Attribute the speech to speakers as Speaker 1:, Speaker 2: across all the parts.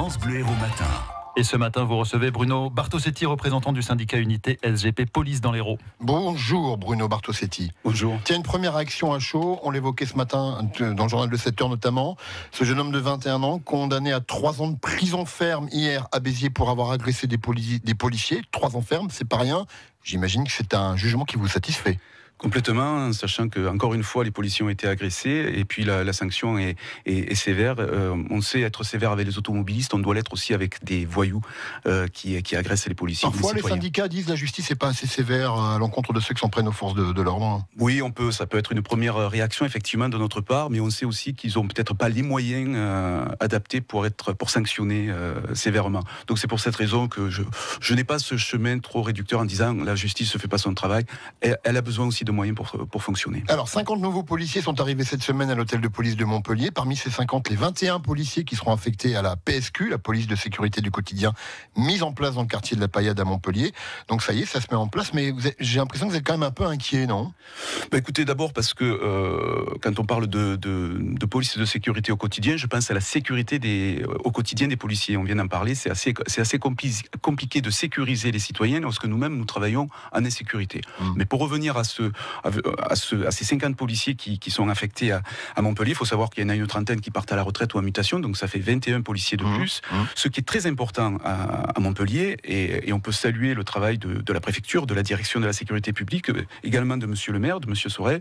Speaker 1: France Bleu Héros Matin.
Speaker 2: Et ce matin, vous recevez Bruno Bartosetti, représentant du syndicat Unité SGP Police dans l'Hérault.
Speaker 3: Bonjour Bruno Bartosetti.
Speaker 2: Bonjour.
Speaker 3: Tiens, une première réaction à chaud, on l'évoquait ce matin dans le journal de 7h notamment. Ce jeune homme de 21 ans, condamné à 3 ans de prison ferme hier à Béziers pour avoir agressé des policiers. 3 ans ferme, c'est pas rien. J'imagine que c'est un jugement qui vous satisfait.
Speaker 4: Complètement, sachant que encore une fois les policiers ont été agressés et puis la sanction est sévère. On sait être sévère avec les automobilistes, on doit l'être aussi avec des voyous qui agressent les policiers.
Speaker 3: Parfois les syndicats disent que la justice n'est pas assez sévère à l'encontre de ceux qui s'en prennent aux forces de l'ordre.
Speaker 4: Oui, ça peut être une première réaction effectivement de notre part, mais on sait aussi qu'ils ont peut-être pas les moyens adaptés pour sanctionner sévèrement. Donc c'est pour cette raison que je n'ai pas ce chemin trop réducteur en disant la justice ne fait pas son travail. Elle a besoin aussi de moyens pour fonctionner.
Speaker 3: Alors 50 nouveaux policiers sont arrivés cette semaine à l'hôtel de police de Montpellier. Parmi ces 50, les 21 policiers qui seront affectés à la PSQ, la police de sécurité du quotidien, mise en place dans le quartier de la Paillade à Montpellier. Donc ça y est, ça se met en place, mais j'ai l'impression que vous êtes quand même un peu inquiet, non ?
Speaker 4: Écoutez, d'abord parce que quand on parle de police et de sécurité au quotidien, je pense à la sécurité au quotidien des policiers. On vient d'en parler, c'est assez compliqué de sécuriser les citoyens lorsque nous-mêmes nous travaillons en insécurité. Mais pour revenir à ces 50 policiers qui sont affectés à Montpellier, il faut savoir qu'il y en a une trentaine qui partent à la retraite ou en mutation, donc ça fait 21 policiers de plus. Ce qui est très important à Montpellier, et on peut saluer le travail de la préfecture, de la direction de la sécurité publique, également de monsieur le maire, de monsieur Sorel,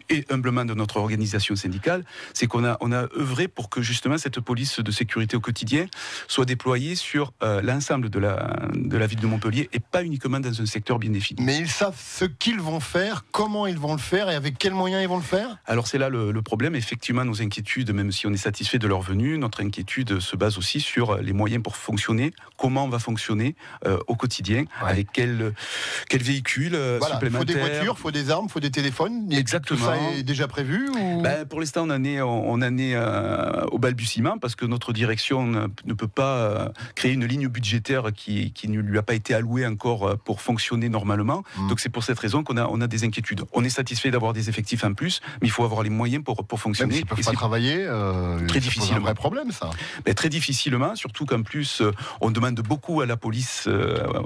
Speaker 4: et humblement de notre organisation syndicale, c'est qu'on a œuvré pour que justement cette police de sécurité au quotidien soit déployée sur l'ensemble de la ville de Montpellier et pas uniquement dans un secteur bien défini.
Speaker 3: Mais ils savent ce qu'ils vont faire, comment ils vont le faire et avec quels moyens ils vont le faire ?
Speaker 4: Alors c'est là le problème. Effectivement, nos inquiétudes, même si on est satisfait de leur venue, notre inquiétude se base aussi sur les moyens pour fonctionner, comment on va fonctionner au quotidien, avec quel véhicule supplémentaire.
Speaker 3: Il faut des voitures, il faut des armes, il faut des téléphones.
Speaker 4: Exactement.
Speaker 3: Tout ça est déjà prévu ou...
Speaker 4: Pour l'instant, on en est au balbutiement parce que notre direction ne peut pas créer une ligne budgétaire qui ne lui a pas été allouée encore pour fonctionner normalement. Donc c'est pour cette raison qu'on a des inquiétudes. On est satisfait d'avoir des effectifs en plus, mais il faut avoir les moyens pour fonctionner.
Speaker 3: Même s'ils ne peuvent pas travailler,
Speaker 4: très difficilement.
Speaker 3: C'est un vrai problème, ça.
Speaker 4: Très difficilement, surtout qu'en plus, on demande beaucoup à la police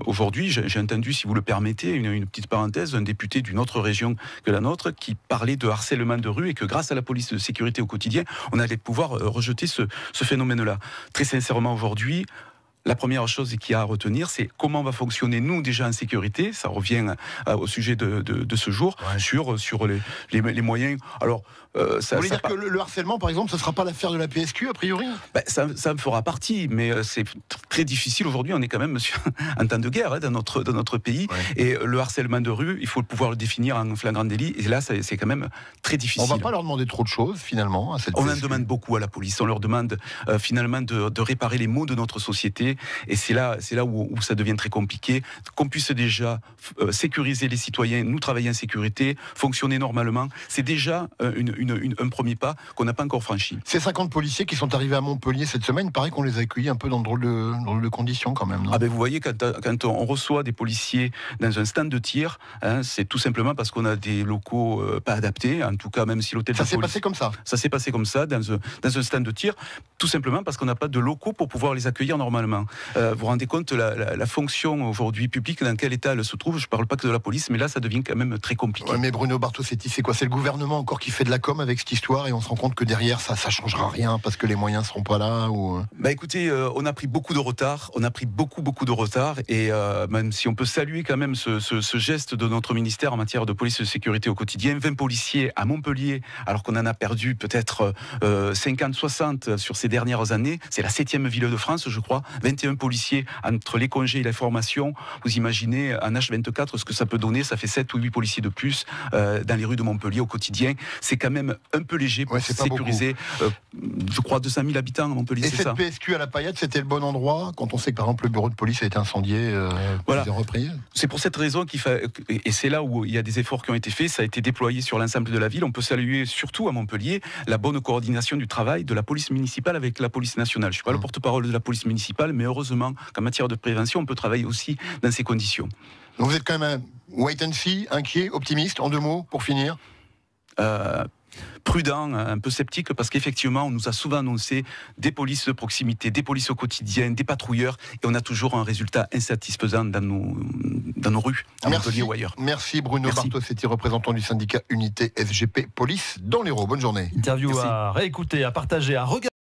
Speaker 4: aujourd'hui. J'ai entendu, si vous le permettez, une petite parenthèse, un député d'une autre région que la nôtre qui parlait de harcèlement de rue et que grâce à la police de sécurité au quotidien, on allait pouvoir rejeter ce phénomène-là. Très sincèrement, aujourd'hui, la première chose qu'il y a à retenir, c'est comment on va fonctionner, nous, déjà en sécurité. Ça revient au sujet de ce jour, sur les moyens. Alors,
Speaker 3: vous voulez dire que le harcèlement, par exemple, ce ne sera pas l'affaire de la PSQ, a priori ?
Speaker 4: Ça me fera partie, mais c'est très difficile. Aujourd'hui, on est quand même en temps de guerre dans notre pays. Ouais. Et le harcèlement de rue, il faut pouvoir le définir en flagrant délit. Et là, c'est quand même très difficile.
Speaker 3: On ne va pas leur demander trop de choses, finalement, à cette PSQ.
Speaker 4: On en demande beaucoup à la police. On leur demande, finalement, de réparer les maux de notre société. Et c'est là où ça devient très compliqué, qu'on puisse déjà sécuriser les citoyens, nous travailler en sécurité, fonctionner normalement. C'est déjà un premier pas qu'on n'a pas encore franchi.
Speaker 3: Ces 50 policiers qui sont arrivés à Montpellier cette semaine, il paraît qu'on les a accueillis un peu dans de drôle de conditions quand même. Non
Speaker 4: vous voyez, quand on reçoit des policiers dans un stand de tir, c'est tout simplement parce qu'on a des locaux pas adaptés, en tout cas même si l'hôtel de police...
Speaker 3: Ça s'est passé comme ça ?
Speaker 4: Ça s'est passé comme ça, dans un stand de tir, tout simplement parce qu'on n'a pas de locaux pour pouvoir les accueillir normalement. Vous vous rendez compte la fonction aujourd'hui publique, dans quel état elle se trouve ? Je ne parle pas que de la police, mais là ça devient quand même très compliqué.
Speaker 3: Ouais, mais Bruno Bartosetti, c'est quoi ? C'est le gouvernement encore qui fait de la com avec cette histoire et on se rend compte que derrière ça changera rien parce que les moyens ne seront pas là ou...
Speaker 4: Écoutez, on a pris beaucoup de retard, beaucoup de retard et même si on peut saluer quand même ce geste de notre ministère en matière de police et de sécurité au quotidien, 20 policiers à Montpellier, alors qu'on en a perdu peut-être 50-60 sur ces dernières années, c'est la 7e ville de France je crois, 21 policiers entre les congés et la formation, vous imaginez en H24 ce que ça peut donner, ça fait 7 ou 8 policiers de plus dans les rues de Montpellier au quotidien, c'est quand même un peu léger pour sécuriser, je crois 200 000 habitants à Montpellier,
Speaker 3: c'est ça. Et cette PSQ à la Paillade, c'était le bon endroit quand on sait que par exemple le bureau de police a été incendié plusieurs reprises.
Speaker 4: C'est pour cette raison et c'est là où il y a des efforts qui ont été faits, ça a été déployé sur l'ensemble de la ville. On peut saluer surtout à Montpellier la bonne coordination du travail de la police municipale avec la police nationale. Je ne suis pas le porte-parole de la police municipale, mais heureusement qu'en matière de prévention, on peut travailler aussi dans ces conditions.
Speaker 3: Donc vous êtes quand même un wait and see, inquiet, optimiste, en 2 mots, pour finir ?
Speaker 4: prudent, un peu sceptique, parce qu'effectivement, on nous a souvent annoncé des polices de proximité, des polices au quotidien, des patrouilleurs, et on a toujours un résultat insatisfaisant dans nos rues, à Montpellier ou ailleurs.
Speaker 3: Merci Bruno Bartosetti, représentant du syndicat Unité SGP Police dans l'Hérault. Bonne journée.
Speaker 2: Interview à réécouter, à partager, à regarder.